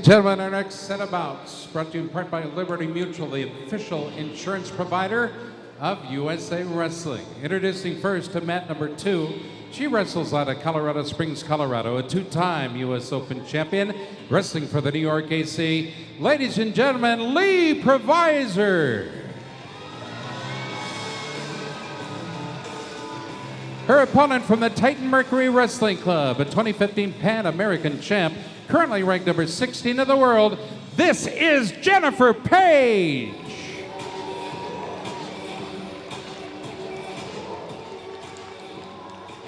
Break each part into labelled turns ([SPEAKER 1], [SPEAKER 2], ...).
[SPEAKER 1] Gentlemen, our next set of bouts brought to you in part by Liberty Mutual, the official insurance provider of USA Wrestling. Introducing first to mat number 2. She wrestles out of Colorado Springs, Colorado, a 2-time U.S. Open champion, wrestling for the New York AC. Ladies and gentlemen, Leigh Provisor. Her opponent from the Titan Mercury Wrestling Club, a 2015 Pan American champ, currently ranked number 16 in the world, this is Jennifer Page.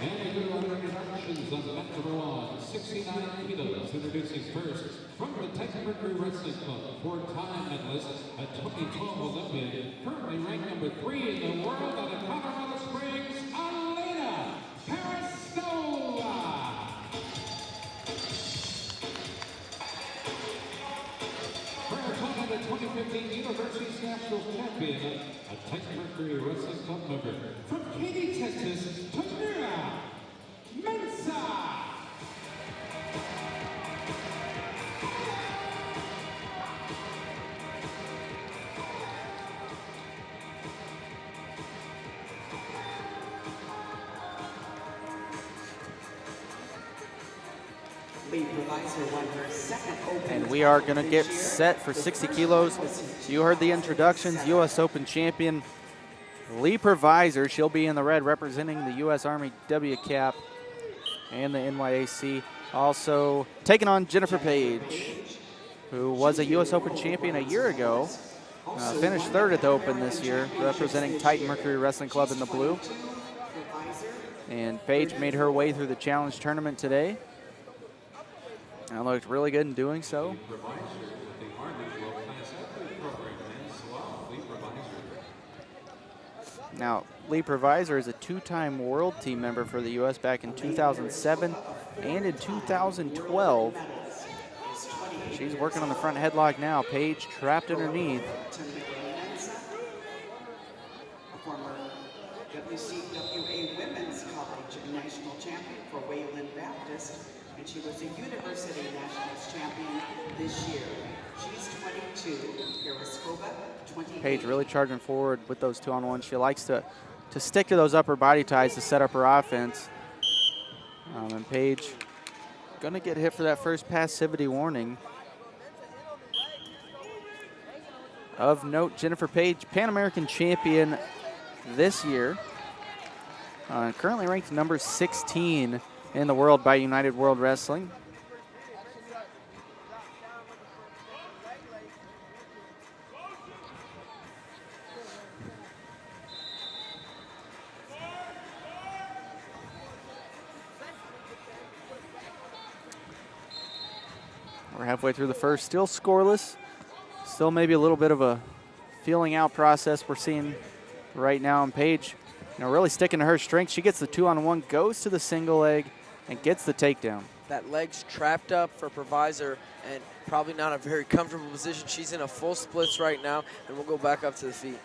[SPEAKER 1] And we do our introductions on mat number 1, 69 kilos, introducing first from the Titan Mercury Wrestling Club, 4-time medalist, a 2012 Olympian, currently ranked number 3 in the world out of Colorado Springs, the 2015 University National Champion, a Titan Mercury Wrestling Club member. From Katy, Texas, Tamira Mensah.
[SPEAKER 2] Leigh Provisor won her second Open.
[SPEAKER 3] And we are going to get set for 60 kilos. You heard the introductions. U.S. Open champion Leigh Provisor. She'll be in the red representing the U.S. Army WCAP and the NYAC. Also taking on Jennifer Page, who was a U.S. Open champion a year ago. Finished third at the Open this year, representing Titan Mercury Wrestling Club in the blue. And Page made her way through the challenge tournament today. And looked really good in doing so. Now, Leigh Provisor is a 2-time world team member for the U.S. back in 2007 and in 2012. She's working on the front headlock now. Page trapped underneath.
[SPEAKER 2] Former WCAP Women's College National Champion for Wayland Baptist. And she was a University Nationals champion this year. She's 22, Periscopa, 28.
[SPEAKER 3] Page really charging forward with those 2-on-1s. She likes to stick to those upper body ties to set up her offense. And Page gonna get hit for that first passivity warning. Of note, Jennifer Page, Pan American champion this year. Currently ranked number 16 in the world by United World Wrestling. We're halfway through the first, still scoreless. Still maybe a little bit of a feeling out process we're seeing right now on Page. You know, really sticking to her strength. She gets the 2-on-1, goes to the single leg, and gets the takedown.
[SPEAKER 4] That leg's trapped up for Provisor and probably not a very comfortable position. She's in a full splits right now, and we'll go back up to the feet.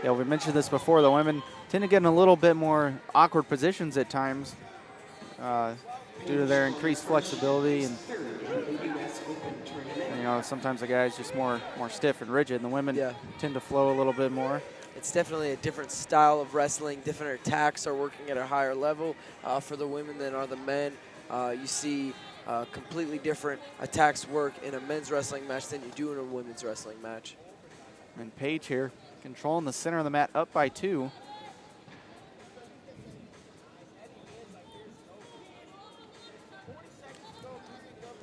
[SPEAKER 3] Yeah, we mentioned this before. The women tend to get in a little bit more awkward positions at times due to their increased flexibility. And you know, sometimes the guy's just more stiff and rigid, and the women tend to flow a little bit more.
[SPEAKER 4] It's definitely a different style of wrestling. Different attacks are working at a higher level for the women than are the men. You see completely different attacks work in a men's wrestling match than you do in a women's wrestling match.
[SPEAKER 3] And Page here controlling the center of the mat, up by 2.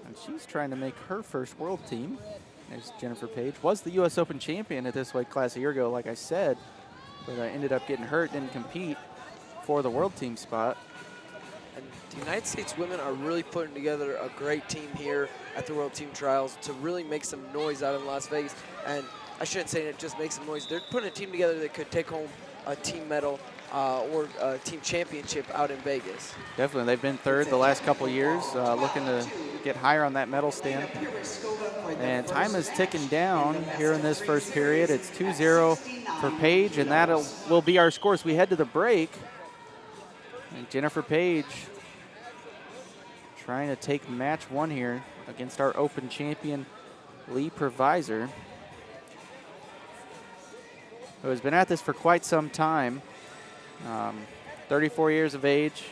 [SPEAKER 3] And she's trying to make her first world team. There's Jennifer Page. Was the U.S. Open champion at this weight class a year ago, like I said, but ended up getting hurt, didn't compete for the world team spot.
[SPEAKER 4] And the United States women are really putting together a great team here at the World Team Trials to really make some noise out in Las Vegas. And I shouldn't say it just makes some noise. They're putting a team together that could take home a team medal or a team championship out in Vegas.
[SPEAKER 3] Definitely. They've been third the last couple years, looking to get higher on that medal stand. And time is ticking down here in this first period. It's 2-0 for Page, and that will be our score as we head to the break. And Jennifer Page trying to take match 1 here against our Open champion, Leigh Provisor, who has been at this for quite some time. 34 years of age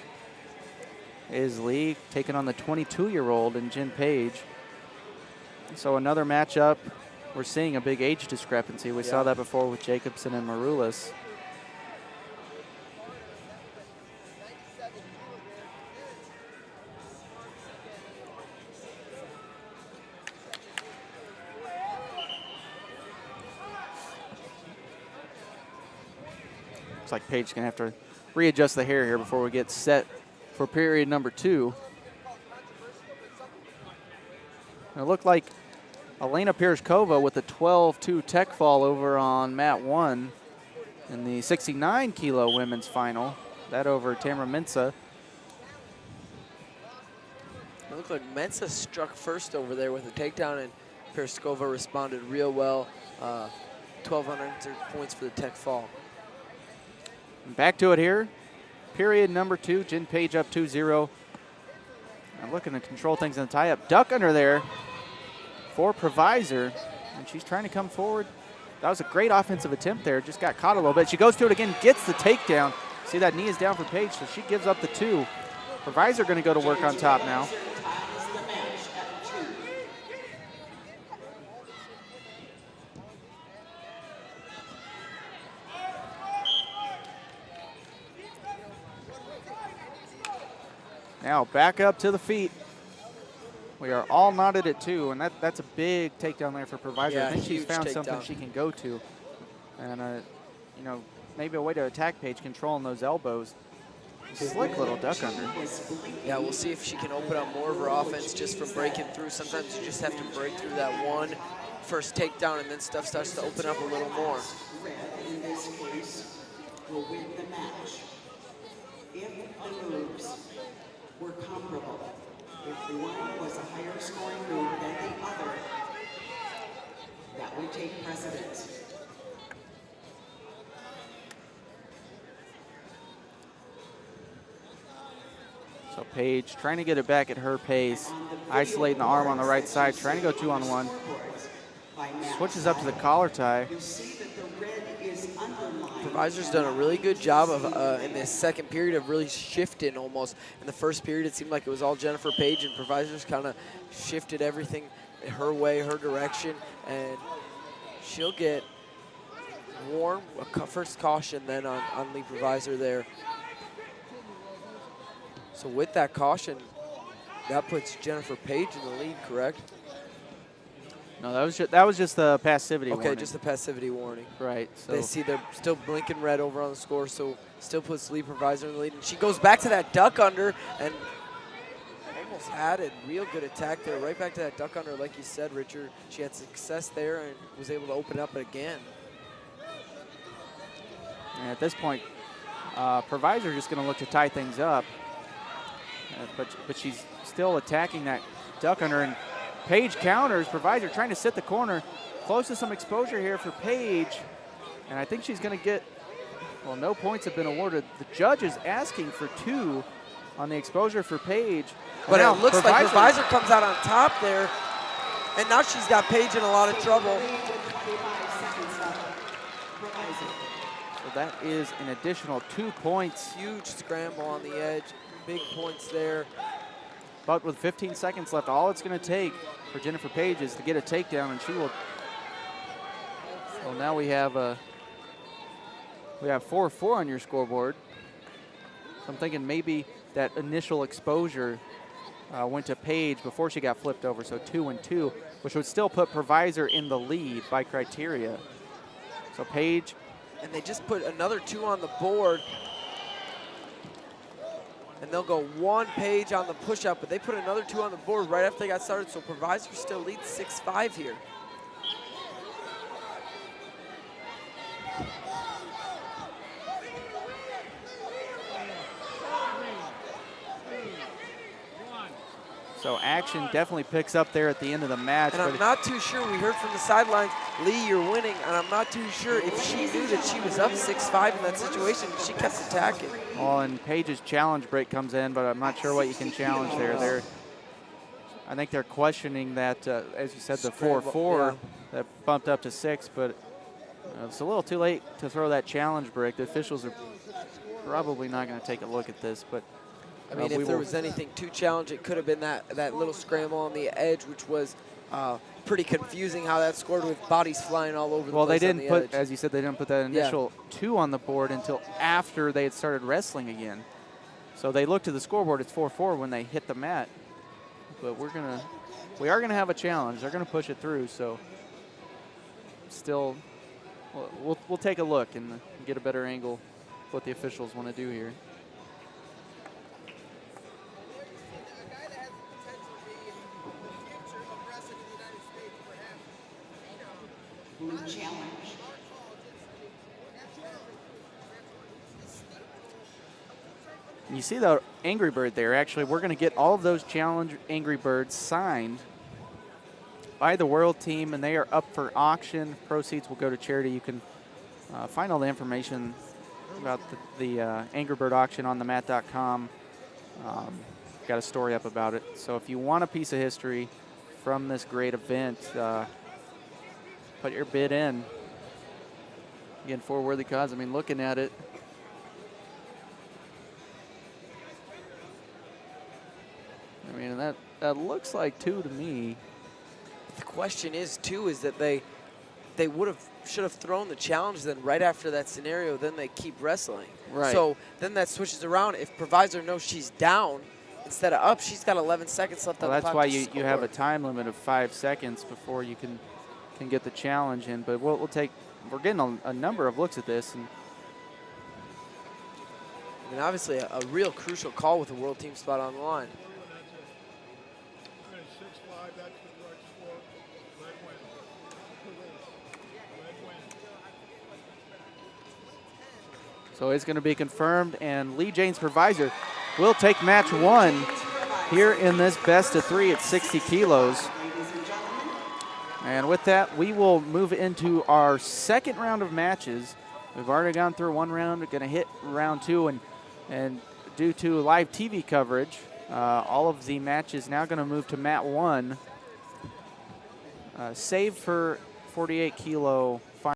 [SPEAKER 3] is Leigh, taking on the 22-year-old in Jen Page. So another matchup, we're seeing a big age discrepancy. We saw that before with Jacobson and Maroulis. Looks like Paige is going to have to readjust the hair here before we get set for period number 2. It looked like Elena Pierzkova with a 12-2 tech fall over on mat 1 in the 69-kilo women's final. That over Tamara Mensah.
[SPEAKER 4] It looked like Mensah struck first over there with a takedown, and Pierzkova responded real well. 1,200 points for the tech fall.
[SPEAKER 3] Back to it here. Period number 2. Jen Page up 2-0. I'm looking to control things in the tie-up. Duck under there for Provisor, and she's trying to come forward. That was a great offensive attempt there. Just got caught a little bit. She goes to it again, gets the takedown. See, that knee is down for Page, so she gives up the 2. Provisor going to go to work on top now. Now back up to the feet. We are all knotted at 2, and that's a big takedown there for Provisor.
[SPEAKER 4] Yeah,
[SPEAKER 3] I think she's
[SPEAKER 4] huge
[SPEAKER 3] found
[SPEAKER 4] takedown.
[SPEAKER 3] something she can go to. And, you know, maybe a way to attack Page, controlling those elbows. Slick little duck under.
[SPEAKER 4] Yeah, we'll see if she can open up more of her offense just from breaking through. Sometimes you just have to break through that one first takedown, and then stuff starts to open up a little more.
[SPEAKER 2] Red, in this case, will win the match if the moves were comparable. If one was a higher scoring move than the other, that would take precedence.
[SPEAKER 3] So Page trying to get it back at her pace, isolating the arm on the right side, trying to go 2-on-1. Switches up to the collar tie.
[SPEAKER 4] Provisor's done a really good job of in this second period of really shifting almost. In the first period, it seemed like it was all Jennifer Page, and Provisor's kind of shifted everything her way, her direction, and she'll get warm, first caution then on Leigh Provisor there. So with that caution, that puts Jennifer Page in the lead, correct?
[SPEAKER 3] No, that was just the passivity warning.
[SPEAKER 4] Okay, just the passivity warning.
[SPEAKER 3] Right. So
[SPEAKER 4] They see they're still blinking red over on the score, so still puts Leigh Provisor in the lead. And she goes back to that duck under and almost had a real good attack there. Right back to that duck under, like you said, Richard. She had success there and was able to open up again.
[SPEAKER 3] and at this point, Provisor just going to look to tie things up. But she's still attacking that duck under, and Page counters. Provisor trying to sit the corner. Close to some exposure here for Page. And I think she's going to get, well, no points have been awarded. The judge is asking for 2 on the exposure for Page.
[SPEAKER 4] But it looks like Provisor comes out on top there. And now she's got Page in a lot of trouble.
[SPEAKER 3] So that is an additional 2 points.
[SPEAKER 4] Huge scramble on the edge. Big points there.
[SPEAKER 3] But with 15 seconds left, all it's going to take for Jennifer Page is to get a takedown, and she will. Well, now we have 4-4 on your scoreboard. So I'm thinking maybe that initial exposure went to Page before she got flipped over, so 2-2, which would still put Provisor in the lead by criteria. So Page.
[SPEAKER 4] And they just put another 2 on the board. And they'll go 1 Page on the push-up, but they put another 2 on the board right after they got started, so Provisor still leads 6-5 here.
[SPEAKER 3] So action definitely picks up there at the end of the match.
[SPEAKER 4] And I'm not too sure, we heard from the sidelines, Leigh, you're winning, and I'm not too sure if she knew that she was up 6-5 in that situation. She kept attacking.
[SPEAKER 3] Well, and Page's challenge break comes in, but I'm not sure what you can challenge there. I think they're questioning that, as you said, the
[SPEAKER 4] Scramble,
[SPEAKER 3] 4-4
[SPEAKER 4] yeah.
[SPEAKER 3] that bumped up to 6, but it's a little too late to throw that challenge break. The officials are probably not going to take a look at this, but
[SPEAKER 4] I mean, if there was anything to challenge, it could have been that little scramble on the edge, which was pretty confusing how that scored with bodies flying all over the
[SPEAKER 3] well,
[SPEAKER 4] place.
[SPEAKER 3] they didn't
[SPEAKER 4] on the
[SPEAKER 3] put,
[SPEAKER 4] edge.
[SPEAKER 3] as you said, they didn't put that initial 2 on the board until after they had started wrestling again. So they looked to the scoreboard, it's 4-4 when they hit the mat. But we are gonna have a challenge. They're gonna push it through, so still, we'll take a look and get a better angle of what the officials want to do here.
[SPEAKER 2] Blue challenge.
[SPEAKER 3] You see the Angry Bird there. Actually, we're going to get all of those challenge Angry Birds signed by the World Team, and they are up for auction. Proceeds will go to charity. You can find all the information about the Angry Bird auction on themat.com. Got a story up about it. So if you want a piece of history from this great event, put your bid in. Again, for a worthy cause. I mean, looking at it, I mean, that looks like 2 to me.
[SPEAKER 4] The question is, too, is that they should have thrown the challenge then right after that scenario, then they keep wrestling.
[SPEAKER 3] Right.
[SPEAKER 4] So then that switches around. If Provisor knows she's down instead of up, she's got 11 seconds left
[SPEAKER 3] Well,
[SPEAKER 4] on the
[SPEAKER 3] that's
[SPEAKER 4] clock
[SPEAKER 3] why
[SPEAKER 4] to
[SPEAKER 3] you have a
[SPEAKER 4] score.
[SPEAKER 3] time limit of 5 seconds before you can get the challenge in. But we're getting a number of looks at this. And
[SPEAKER 4] I mean, obviously, a real crucial call with the World Team spot on the line.
[SPEAKER 3] so it's going to be confirmed, and Leigh Jaynes Provisor will take match 1 here in this best of 3 at 60 kilos. And with that, we will move into our second round of matches. We've already gone through 1 round. We're going to hit round 2, and due to live TV coverage, all of the matches now going to move to mat 1, save for 48 kilo